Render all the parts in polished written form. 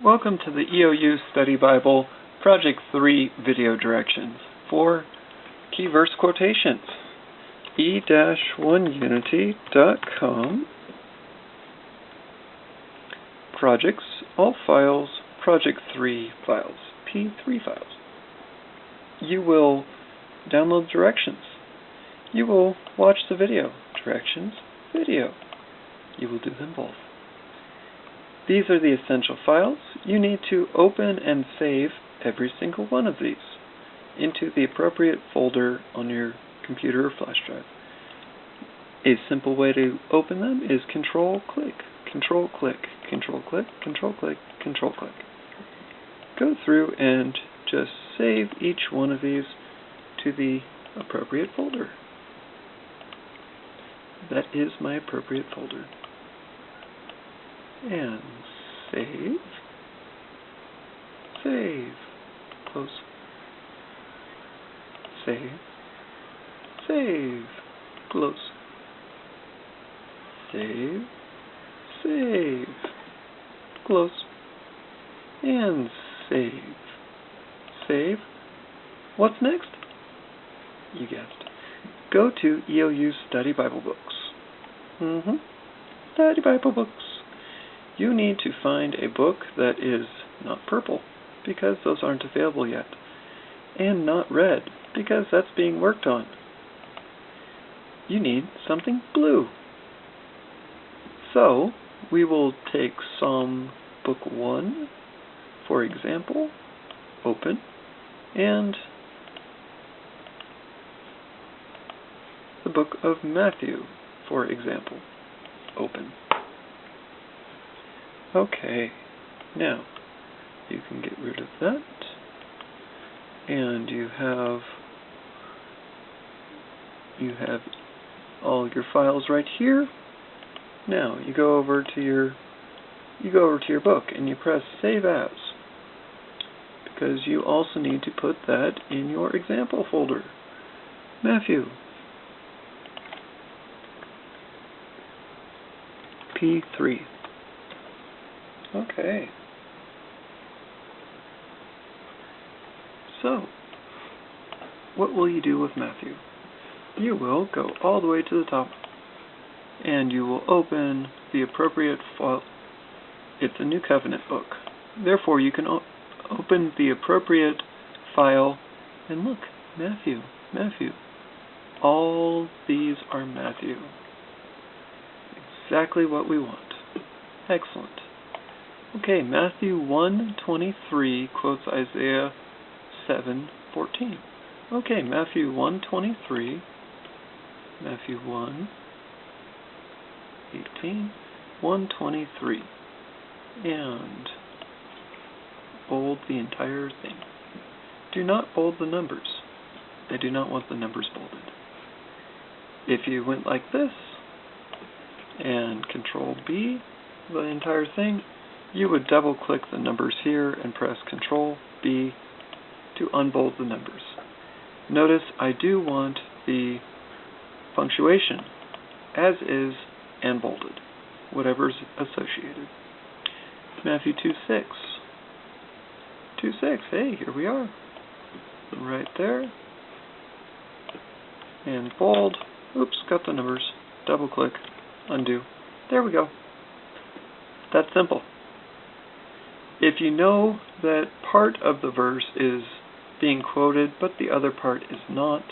Welcome to the EOU Study Bible Project 3 video directions for Key Verse Quotations. e-1unity.com Projects, all files, Project 3 files, P3 files. You will download directions. You will watch the video. Directions, video. You will do them both. These are the essential files. You need to open and save every single one of these into the appropriate folder on your computer or flash drive. A simple way to open them is Control-click, Control-click, Control-click, Control-click, Control-click. Go through and just save each one of these to the appropriate folder. That is my appropriate folder. And save, save, close, save, save, close, save, save, close, and save, save. What's next? You guessed. Go to EOU Study Bible Books. Study Bible Books. You need to find a book that is not purple, because those aren't available yet, and not red, because that's being worked on. You need something blue. So, we will take Psalm Book 1, for example, open, and the Book of Matthew, for example, open. Okay, now you can get rid of that, and you have all your files right here. Now you go over to your book and you press Save As, because you also need to put that in your example folder. Matthew, P3. Okay. So, what will you do with Matthew? You will go all the way to the top, and you will open the appropriate file. It's a New Covenant book. Therefore, you can open the appropriate file, and look, Matthew, Matthew. All these are Matthew. Exactly what we want. Excellent. Okay, Matthew 1:23 quotes Isaiah 7:14. Okay, Matthew 1:23, Matthew 1:18, 1:23, and bold the entire thing. Do not bold the numbers. I do not want the numbers bolded. If you went like this and Control B, the entire thing, you would double click the numbers here and press Control B to unbold the numbers. Notice I do want the punctuation as is and bolded, whatever's associated. Matthew 2:6. 2:6, hey, here we are. Right there. And bold. Oops, got the numbers. Double click, undo. There we go. That's simple. If you know that part of the verse is being quoted, but the other part is not,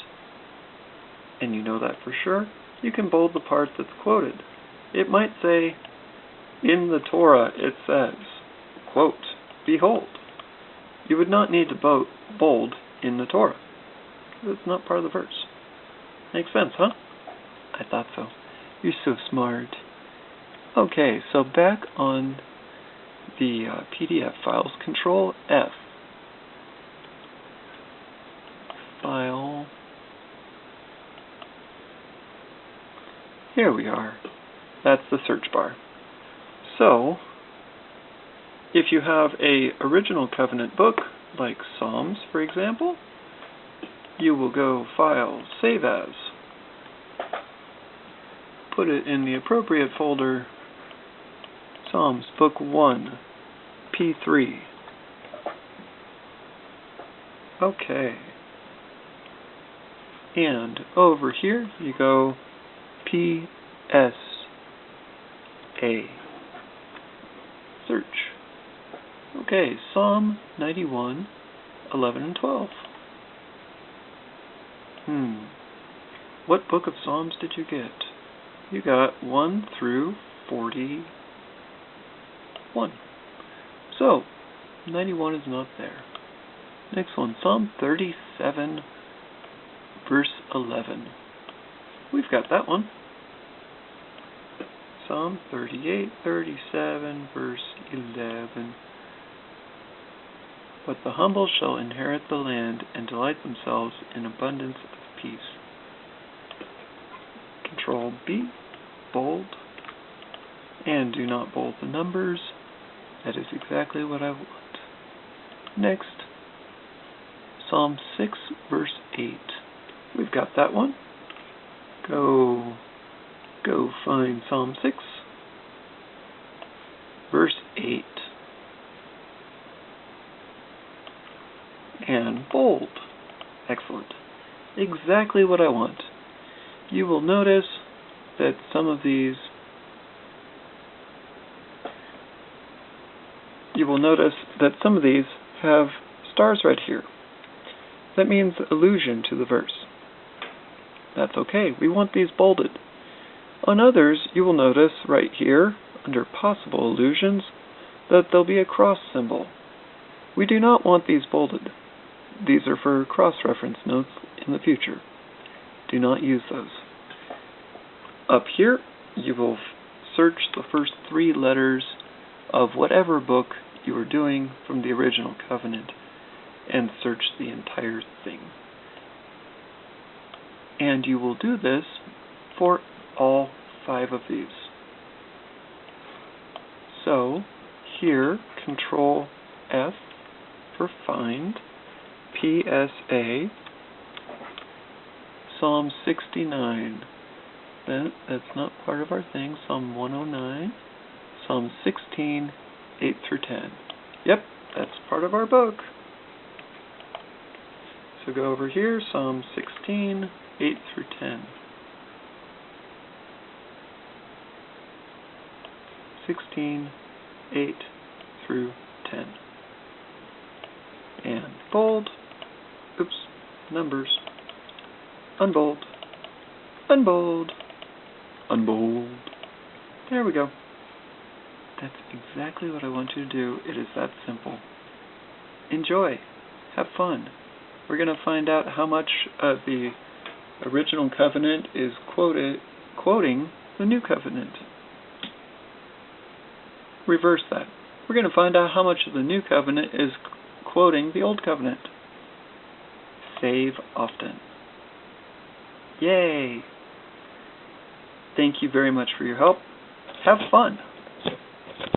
and you know that for sure, you can bold the part that's quoted. It might say, in the Torah it says, quote, behold. You would not need to bold in the Torah. It's not part of the verse. Makes sense, huh? I thought so. You're so smart. Okay, so back on the PDF files, Control F, file, here we are. That's the search bar. So, if you have a original covenant book, like Psalms, for example, you will go File, Save As, put it in the appropriate folder, Psalms, Book 1, P3. Okay. And over here you go PSA. Search. Okay, Psalm 91, 11 and 12. What book of Psalms did you get? You got 1 through 41. So, 91 is not there. Next one, Psalm 37, verse 11. We've got that one. Psalm 38, 37, verse 11. But the humble shall inherit the land and delight themselves in abundance of peace. Control B, bold, and do not bold the numbers. That is exactly what I want. Next, Psalm 6, verse 8. We've got that one. Go find Psalm 6, verse 8. And bold. Excellent. Exactly what I want. You will notice that some of these have stars right here. That means allusion to the verse. That's okay. We want these bolded. On others, you will notice right here, under possible allusions, that there'll be a cross symbol. We do not want these bolded. These are for cross-reference notes in the future. Do not use those. Up here, you will search the first 3 letters of whatever book you are doing from the original covenant and search the entire thing. And you will do this for all 5 of these. So, here, Control F for find, PSA, Psalm 69. That's not part of our thing. Psalm 109, Psalm 16, 8 through 10. Yep, that's part of our book. So go over here, Psalm 16, 8 through 10. 16, 8 through 10. And bold. Oops, numbers. Unbold. Unbold. Unbold. There we go. That's exactly what I want you to do. It is that simple. Enjoy. Have fun. We're going to find out how much of the original covenant is quoting the new covenant. Reverse that. We're going to find out how much of the new covenant is quoting the old covenant. Save often. Yay! Thank you very much for your help. Have fun.